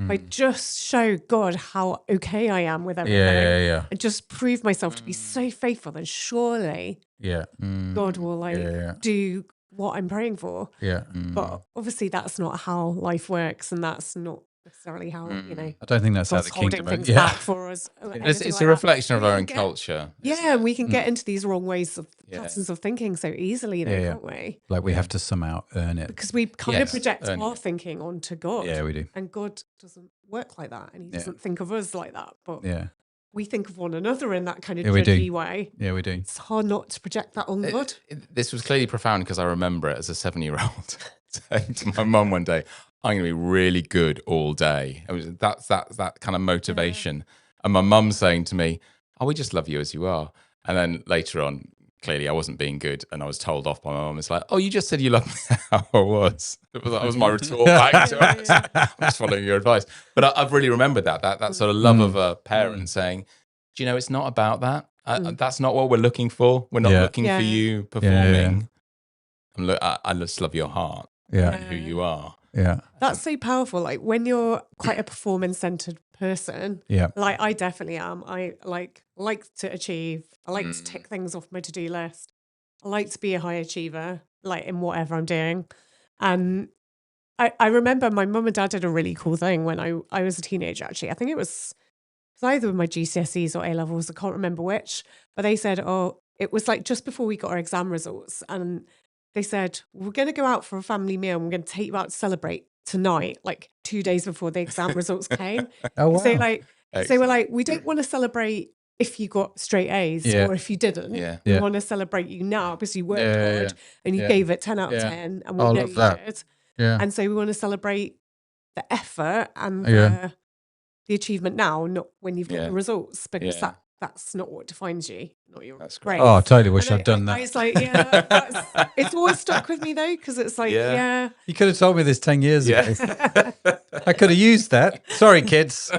I just show God how okay I am with everything and just prove myself to be so faithful, then surely God will like do what I'm praying for. Yeah. But obviously that's not how life works, and that's not necessarily how, you know, I don't think that's how the holding kingdom things back for us. It's a reflection of our own culture. Yeah, and we can get into these wrong ways of patterns of thinking so easily, though, can't we? Like we have to somehow earn it. Because we kind of project our thinking onto God. Yeah, we do. And God doesn't work like that, and he doesn't think of us like that. But we think of one another in that kind of judgy way. Yeah, we do. It's hard not to project that on God. This was clearly profound because I remember it as a 7-year-old saying to my mum one day, I'm going to be really good all day. That's that kind of motivation. And my mum saying to me, oh, we just love you as you are. And then later on, clearly I wasn't being good and I was told off by my mum. It's like, oh, you just said you loved me how I was. That was my retort back to it. I'm just following your advice. But I've really remembered that sort of love of a parent saying, do you know, it's not about that. That's not what we're looking for. We're not looking for you performing. I just love your heart and who you are. Yeah. That's so powerful. Like when you're quite a performance-centered person, like I definitely am. I like to achieve. I like to tick things off my to-do list. I like to be a high achiever, like in whatever I'm doing. And I remember my mum and dad did a really cool thing when I was a teenager, actually. I think it was either my GCSEs or A-levels. I can't remember which. But they said, it was like just before we got our exam results. And they said, we're going to go out for a family meal and we're going to take you out to celebrate tonight, like 2 days before the exam results came. Oh, wow. So we're like, we don't want to celebrate if you got straight A's or if you didn't. We want to celebrate you now because you worked hard and you gave it 10 out of 10 and we know you did. Yeah. And so we want to celebrate the effort and the achievement now, not when you've got the results, because that's not what defines you. Not your grades. Oh, I totally wish I'd done that. It's like, it's always stuck with me though, because it's like, You could have told me this 10 years ago. I could have used that. Sorry, kids.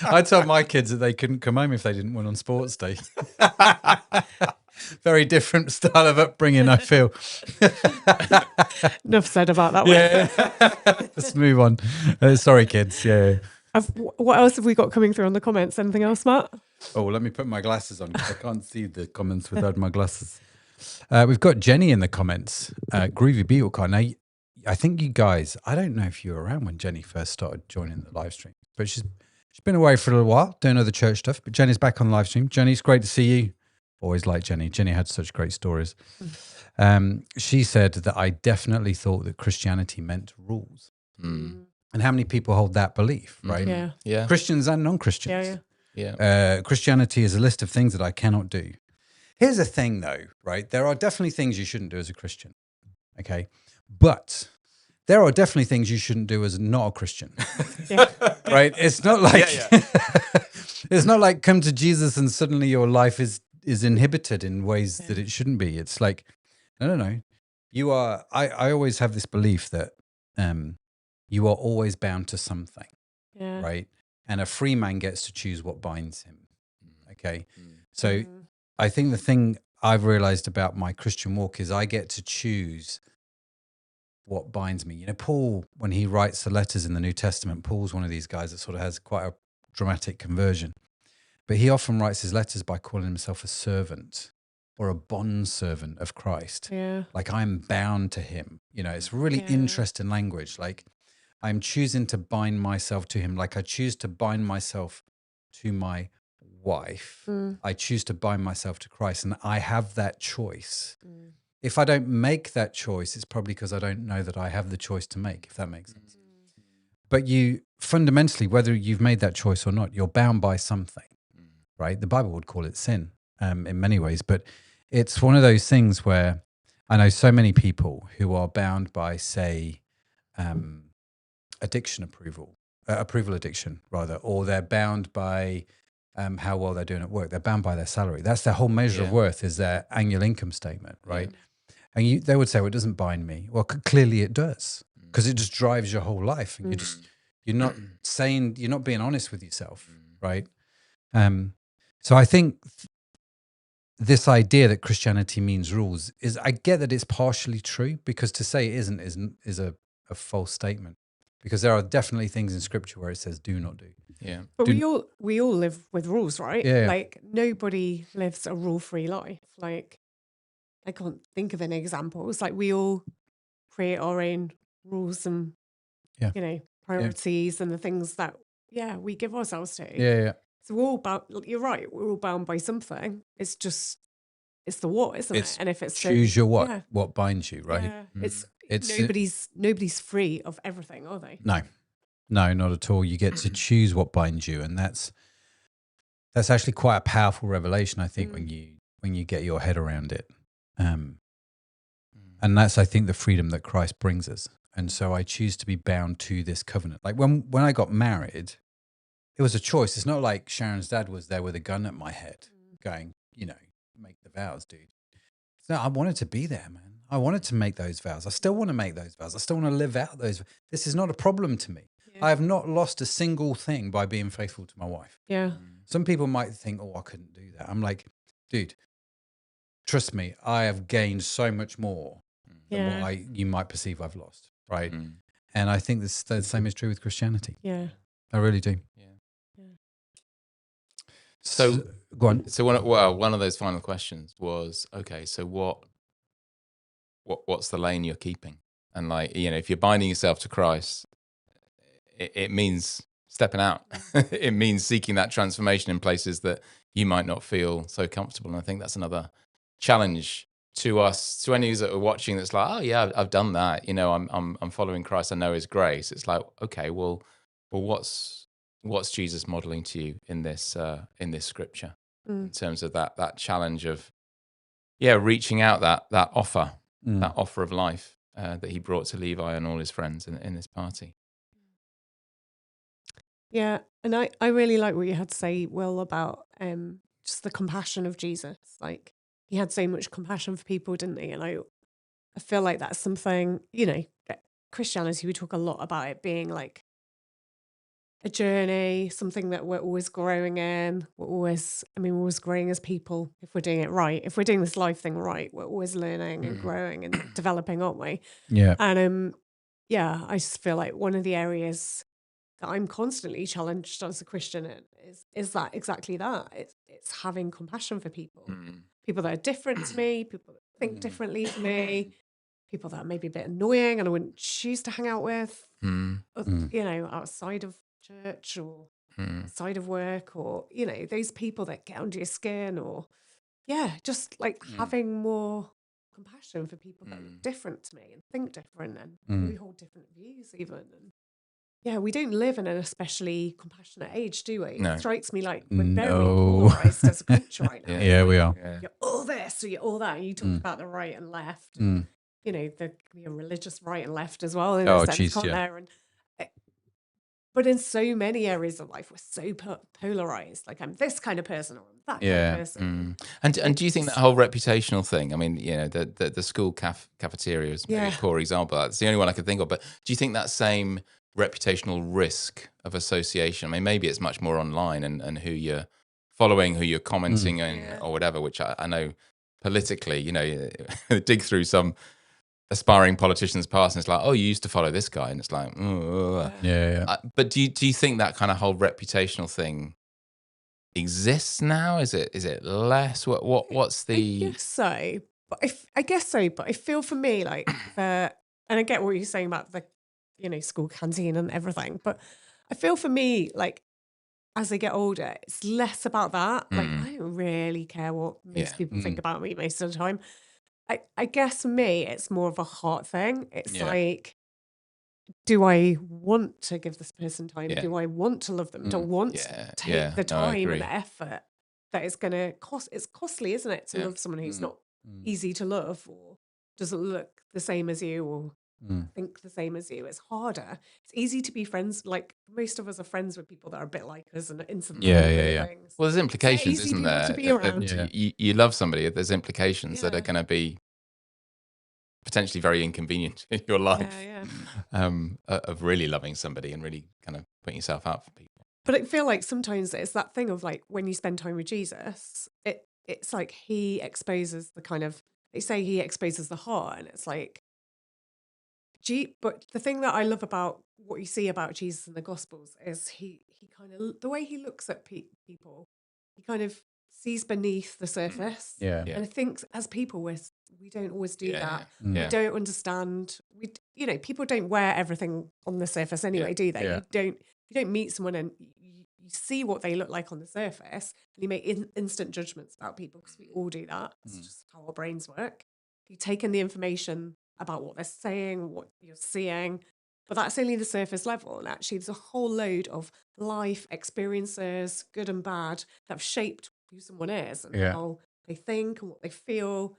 I told my kids that they couldn't come home if they didn't win on sports day. Very different style of upbringing, I feel. Enough said about that one. Let's move on. Sorry, kids. What else have we got coming through on the comments? Anything else, Matt? Oh, let me put my glasses on. I can't see the comments without my glasses. We've got Jenny in the comments. Groovy Beetle Car. Now, I think you guys, I don't know if you were around when Jenny first started joining the live stream, but she's She's been away for a little while doing other church stuff, but Jenny's back on live stream. Jenny, it's great to see you. Always like Jenny. Jenny had such great stories. She said that I definitely thought that Christianity meant rules. And how many people hold that belief, right? Yeah. Christians and non-Christians. Yeah. Christianity is a list of things that I cannot do. Here's the thing though, right? There are definitely things you shouldn't do as a Christian, okay? But there are definitely things you shouldn't do as not a Christian, right? It's not like, it's not like come to Jesus and suddenly your life is inhibited in ways that it shouldn't be. It's like, no. You are, I always have this belief that you are always bound to something, right? And a free man gets to choose what binds him, okay? So I think the thing I've realized about my Christian walk is I get to choose what binds me. You know, Paul, when he writes the letters in the New Testament, Paul's one of these guys that sort of has quite a dramatic conversion. But he often writes his letters by calling himself a servant or a bond servant of Christ. Yeah. Like I'm bound to him. You know, it's really interesting language. Like I'm choosing to bind myself to him. Like I choose to bind myself to my wife. I choose to bind myself to Christ, and I have that choice. If I don't make that choice, it's probably because I don't know that I have the choice to make, if that makes sense. But you fundamentally, whether you've made that choice or not, you're bound by something, right? The Bible would call it sin in many ways, but it's one of those things where I know so many people who are bound by, say, approval addiction rather, or they're bound by how well they're doing at work. They're bound by their salary. That's their whole measure of worth, is their annual income statement, right? And they would say, well, it doesn't bind me. Well, clearly it does, because it just drives your whole life. And you're not saying, you're not being honest with yourself, right? So I think this idea that Christianity means rules is, I get that it's partially true, because to say it isn't is a false statement, because there are definitely things in Scripture where it says do not do. Yeah. But we all live with rules, right? Yeah. Like nobody lives a rule-free life. Like I can't think of any examples. Like we all create our own rules and priorities and the things that we give ourselves to. Yeah. So we're all bound. You're right. We're all bound by something. It's the what, isn't it? And if it's choose your what binds you, right? Yeah. It's nobody's free of everything, are they? No, not at all. You get to choose what binds you, and that's actually quite a powerful revelation, I think, when you get your head around it. And that's, I think, the freedom that Christ brings us. And so I choose to be bound to this covenant. Like when I got married, it was a choice. It's not like Sharon's dad was there with a gun at my head going, make the vows, dude. No, I wanted to be there, man. I wanted to make those vows. I still want to make those vows. I still want to live out those. This is not a problem to me. Yeah. I have not lost a single thing by being faithful to my wife. Yeah. Some people might think, oh, I couldn't do that. I'm like, dude, trust me, I have gained so much more than what you might perceive I've lost, right? And I think the same is true with Christianity. Yeah. I really do. Yeah. So go on. So one of those final questions was, okay, so what's the lane you're keeping? And like, if you're binding yourself to Christ, it means stepping out. It means seeking that transformation in places that you might not feel so comfortable. And I think that's another challenge to us, to any that are watching, that's like, oh yeah, I've done that. I'm following Christ. I know His grace. It's like, okay, well, what's Jesus modeling to you in this scripture, in terms of that challenge of reaching out that offer, that offer of life that He brought to Levi and all his friends in this party. Yeah, and I really like what you had to say, Will, about just the compassion of Jesus. Like He had so much compassion for people, didn't He? And I feel like that's something, Christianity, we talk a lot about it being like a journey, something that we're always growing in. We're always growing as people if we're doing it right. If we're doing this life thing right, we're always learning and growing and developing, aren't we? Yeah. And I just feel like one of the areas that I'm constantly challenged as a Christian in is that exactly that. It's having compassion for people. People that are different to me, people that think differently to me, people that are maybe a bit annoying and I wouldn't choose to hang out with, outside of church or outside of work, or, you know, those people that get under your skin, or, just like having more compassion for people that look different to me and think different and maybe hold different views even. And we don't live in an especially compassionate age, do we? No. It strikes me like we're very No. polarized as a culture right now. Yeah, we are. Yeah. You're all this or you're all that. And you talked about the right and left. And, you know, there can be a religious right and left as well in a sense, can't there? And, but in so many areas of life, we're so polarized. Like, I'm this kind of person or I'm that kind of person. And do you think that whole reputational thing? I mean, you know, the school cafeteria is maybe a poor example. That's the only one I could think of. But do you think that same reputational risk of association? I mean, maybe it's much more online and who you're following, who you're commenting on, or whatever. Which I know politically, you know, dig through some aspiring politicians' past, and it's like, oh, you used to follow this guy, and it's like, but do you think that kind of whole reputational thing exists now? Is it less? What's the? I guess so, but I guess so. But I feel for me like and I get what you're saying about the, you know, school canteen and everything. But I feel for me like as I get older, it's less about that. Like I don't really care what most people think about me most of the time. I guess for me, it's more of a heart thing. It's like, do I want to give this person time? Do I want to love them? Do I want to take the time and the effort that it's going to cost? It's costly, isn't it, to love someone who's not easy to love or doesn't look the same as you or think the same as you. It's harder. It's easy to be friends. Like most of us are friends with people that are a bit like us and in some things. Well, there's implications, isn't there? To be around. You love somebody. There's implications that are going to be potentially very inconvenient in your life of really loving somebody and really kind of putting yourself out for people. But I feel like sometimes it's that thing of like when you spend time with Jesus, it's like he exposes the kind of, they say he exposes the heart, and it's like, but the thing that I love about what you see about Jesus in the Gospels is he kind of, the way he looks at people, he kind of sees beneath the surface. And I think as people, we don't always do that. We don't understand. You know, people don't wear everything on the surface anyway, do they? You don't meet someone and you see what they look like on the surface, and you make instant judgments about people because we all do that. It's just how our brains work. You take in the information about what they're saying, what you're seeing, but that's only the surface level. And actually, there's a whole load of life experiences, good and bad, that have shaped who someone is and how they think and what they feel.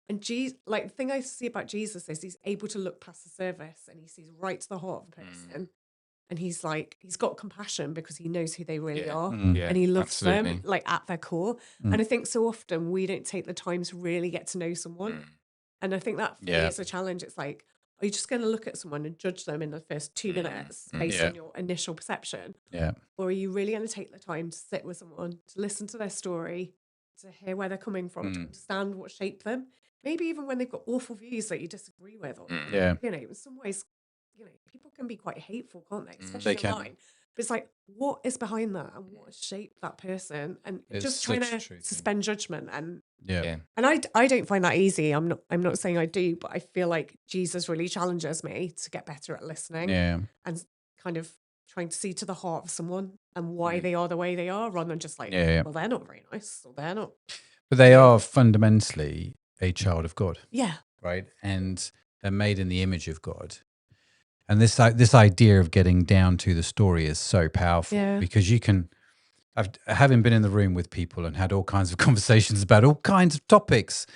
And like the thing I see about Jesus is he's able to look past the surface and he sees right to the heart of a person. And he's like, he's got compassion because he knows who they really are and he loves them like at their core. And I think so often we don't take the time to really get to know someone. And I think that for me is a challenge. It's like, are you just going to look at someone and judge them in the first 2 minutes based on your initial perception? Or are you really going to take the time to sit with someone, to listen to their story, to hear where they're coming from, to understand what shaped them? Maybe even when they've got awful views that you disagree with. Or, you know, in some ways, you know, people can be quite hateful, can't they? Especially online. But it's like, what is behind that and what has shaped that person? And it's just trying to suspend judgment. And and I don't find that easy. I'm not saying I do, but I feel like Jesus really challenges me to get better at listening and kind of trying to see to the heart of someone and why they are the way they are, rather than just like, well, they're not very nice or they're not. But they are fundamentally a child of God. Right? And they're made in the image of God. And this idea of getting down to the story is so powerful because you can, having been in the room with people and had all kinds of conversations about all kinds of topics,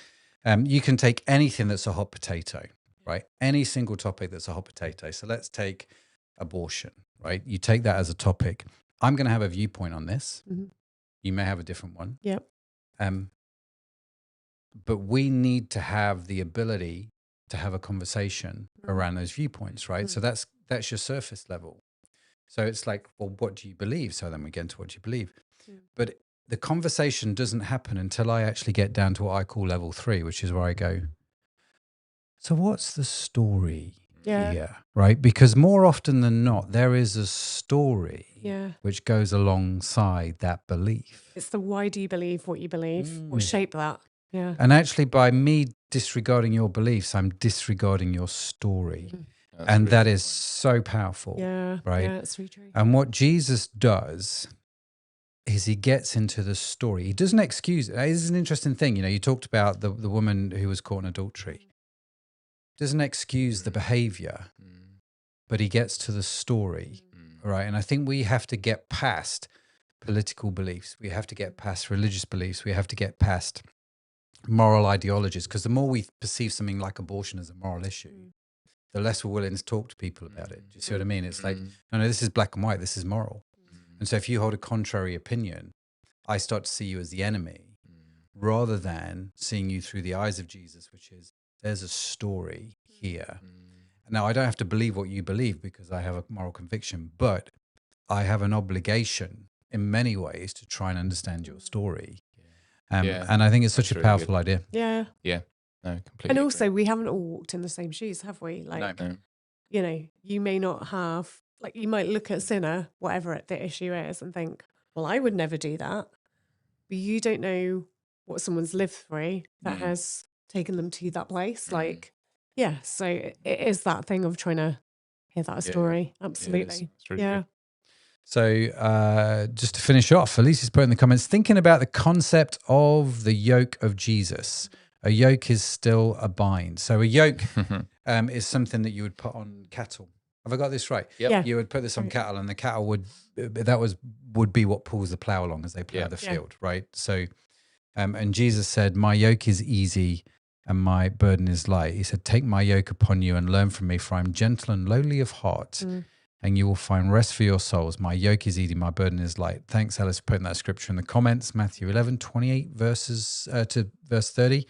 you can take anything that's a hot potato, right? Any single topic that's a hot potato. So let's take abortion, right? You take that as a topic. I'm going to have a viewpoint on this. You may have a different one. But we need to have the ability to have a conversation around those viewpoints, right? So that's your surface level. So it's like, well, what do you believe? So then we get into what you believe. But the conversation doesn't happen until I actually get down to what I call level 3, which is where I go, so what's the story here, right? Because more often than not, there is a story which goes alongside that belief. It's the why do you believe what you believe? What shape that? And actually by me disregarding your beliefs, I'm disregarding your story. And that is so powerful. Yeah. Right? Yeah, it's really true. And what Jesus does is he gets into the story. He doesn't excuse it. This is an interesting thing. You talked about the woman who was caught in adultery. Doesn't excuse the behavior, but he gets to the story, right? And I think we have to get past political beliefs. We have to get past religious beliefs. We have to get past moral ideologies, because the more we perceive something like abortion as a moral issue, the less we're willing to talk to people about it. Do you see what I mean? It's like, no, this is black and white. This is moral. And so if you hold a contrary opinion, I start to see you as the enemy rather than seeing you through the eyes of Jesus, which is, there's a story here. Now, I don't have to believe what you believe because I have a moral conviction, but I have an obligation in many ways to try and understand your story. And I think it's such a powerful idea. Yeah. Yeah. No, completely. And also, we haven't all walked in the same shoes, have we? Like, No. you may not have, like, you might look at sinner, whatever the issue is, and think, well, I would never do that. But you don't know what someone's lived through that has taken them to that place. Like, so it is that thing of trying to hear that story. Absolutely. Yeah. So just to finish off, Alicia's put in the comments, thinking about the concept of the yoke of Jesus. A yoke is still a bind. So a yoke is something that you would put on cattle. Have I got this right? Yep. Yeah. You would put this on cattle, and the cattle would be what pulls the plow along as they plow the field, right? So, and Jesus said, "My yoke is easy and my burden is light." He said, "Take my yoke upon you and learn from me, for I'm gentle and lowly of heart, and you will find rest for your souls. My yoke is easy, my burden is light." Thanks, Alice, for putting that scripture in the comments. Matthew 11:28 verses to verse 30.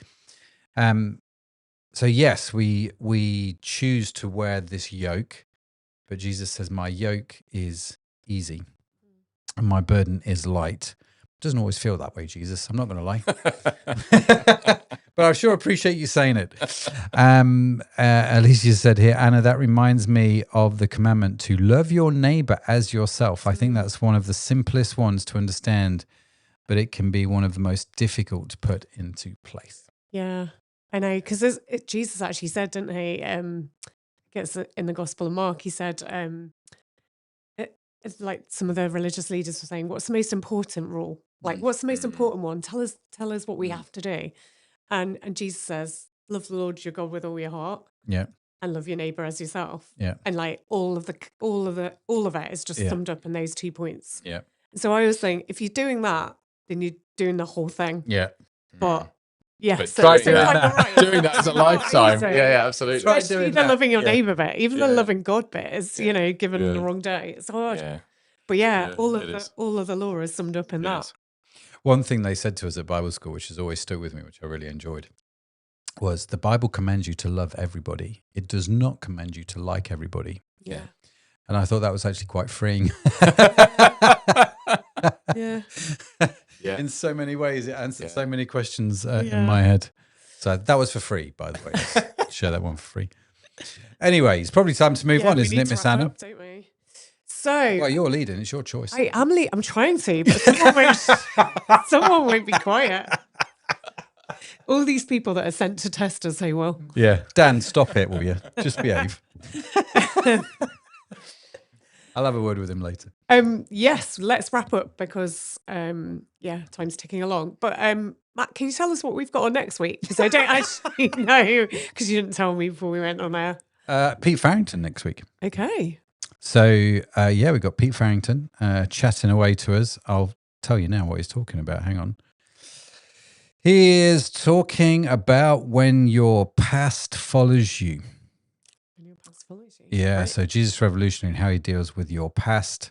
So yes, we choose to wear this yoke, but Jesus says, "My yoke is easy and my burden is light." Doesn't always feel that way, Jesus. I'm not going to lie. But I sure appreciate you saying it. Alicia said here, Anna, that reminds me of the commandment to love your neighbor as yourself. I think that's one of the simplest ones to understand, but it can be one of the most difficult to put into place. Yeah, I know, because Jesus actually said, didn't he? Gets in the Gospel of Mark, he said, it's like some of the religious leaders were saying, what's the most important rule? Like, what's the most important one? Tell us what we have to do. And Jesus says, love the Lord your God with all your heart. Yeah. And love your neighbor as yourself. Yeah. And like all of it is just summed up in those 2 points. Yeah. So I was saying, if you're doing that, then you're doing the whole thing. Yeah. But yeah, but so doing that as a lifetime. Yeah, absolutely. Especially the loving your neighbor bit, even the loving God bit is, given on the wrong day. It's hard. Yeah. But all of the law is summed up in that. One thing they said to us at Bible school, which has always stuck with me, which I really enjoyed, was the Bible commands you to love everybody. It does not command you to like everybody. Yeah. And I thought that was actually quite freeing. Yeah. In so many ways, it answered so many questions in my head. So that was for free, by the way. Let's share that one for free. Anyway, it's probably time to move on, isn't it, Miss Anna? Don't we? So, well, you're leading. It's your choice. I'm trying to, but someone won't be quiet. All these people that are sent to test us say, well. Yeah. Dan, stop it, will you? Just behave. I'll have a word with him later. Yes, let's wrap up because, time's ticking along. But Matt, can you tell us what we've got on next week? Because I don't actually know, because you didn't tell me before we went on air. Pete Farrington next week. Okay. So, we've got Pete Farrington chatting away to us. I'll tell you now what he's talking about. Hang on. He is talking about when your past follows you. When your past follows you. Yeah, right. So Jesus Revolutionary and how he deals with your past.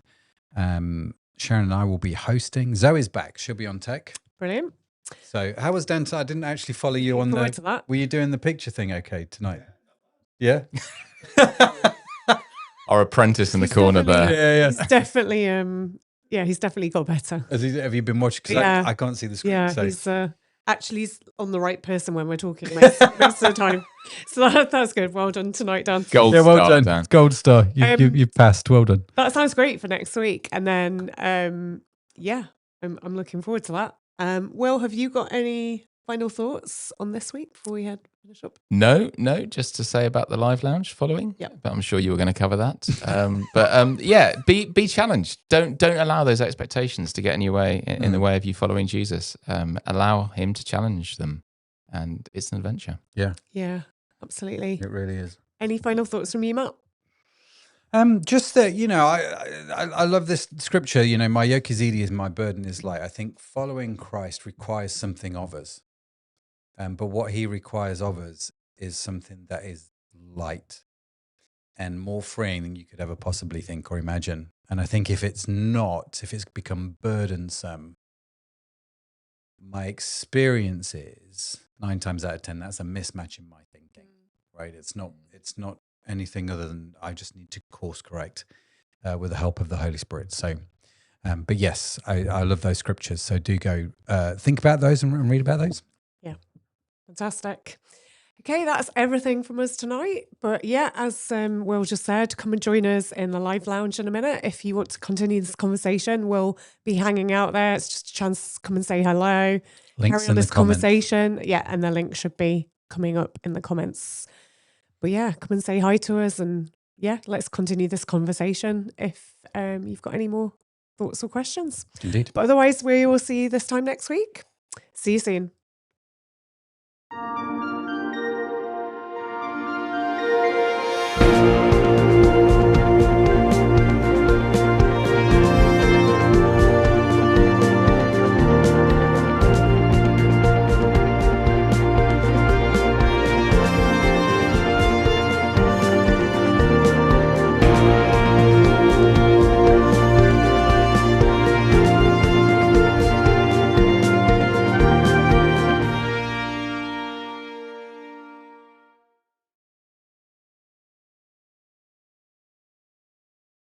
Sharon and I will be hosting. Zoe's back. She'll be on tech. Brilliant. So how was Dan? I didn't actually follow you on to that. Were you doing the picture thing okay tonight? Yeah? Our apprentice in the corner there. Yeah. He's definitely, he's definitely got better. Have you been watching? Because I can't see the screen. Yeah, so. he's actually on the right person when we're talking most of the time. So that's good. Well done tonight, Dan. Gold star, Dan. Gold star. You've passed. Well done. That sounds great for next week. And then, I'm looking forward to that. Will, have you got any final thoughts on this week before we finish up? No, just to say about the live lounge following. Yep. But I'm sure you were going to cover that. Be challenged. Don't allow those expectations to get in your way, in the way of you following Jesus. Allow him to challenge them, and it's an adventure. Yeah, absolutely. It really is. Any final thoughts from you, Matt? Just that, I love this scripture, my yoke is easy and my burden is light. I think following Christ requires something of us. But what he requires of us is something that is light and more freeing than you could ever possibly think or imagine. And I think if it's become burdensome, my experience is 9 times out of 10, that's a mismatch in my thinking, right? It's not anything other than I just need to course correct with the help of the Holy Spirit. So, but yes, I love those scriptures. So do go think about those and read about those. Yeah, fantastic. Okay, that's everything from us tonight. But yeah, as Will just said, come and join us in the live lounge in a minute. If you want to continue this conversation, we'll be hanging out there. It's just a chance to come and say hello. Links carry on in this the comments. conversation. Yeah, and the link should be coming up in the comments. But yeah, come and say hi to us, and yeah, let's continue this conversation if you've got any more thoughts or questions. Indeed. But otherwise, we will see you this time next week. See you soon.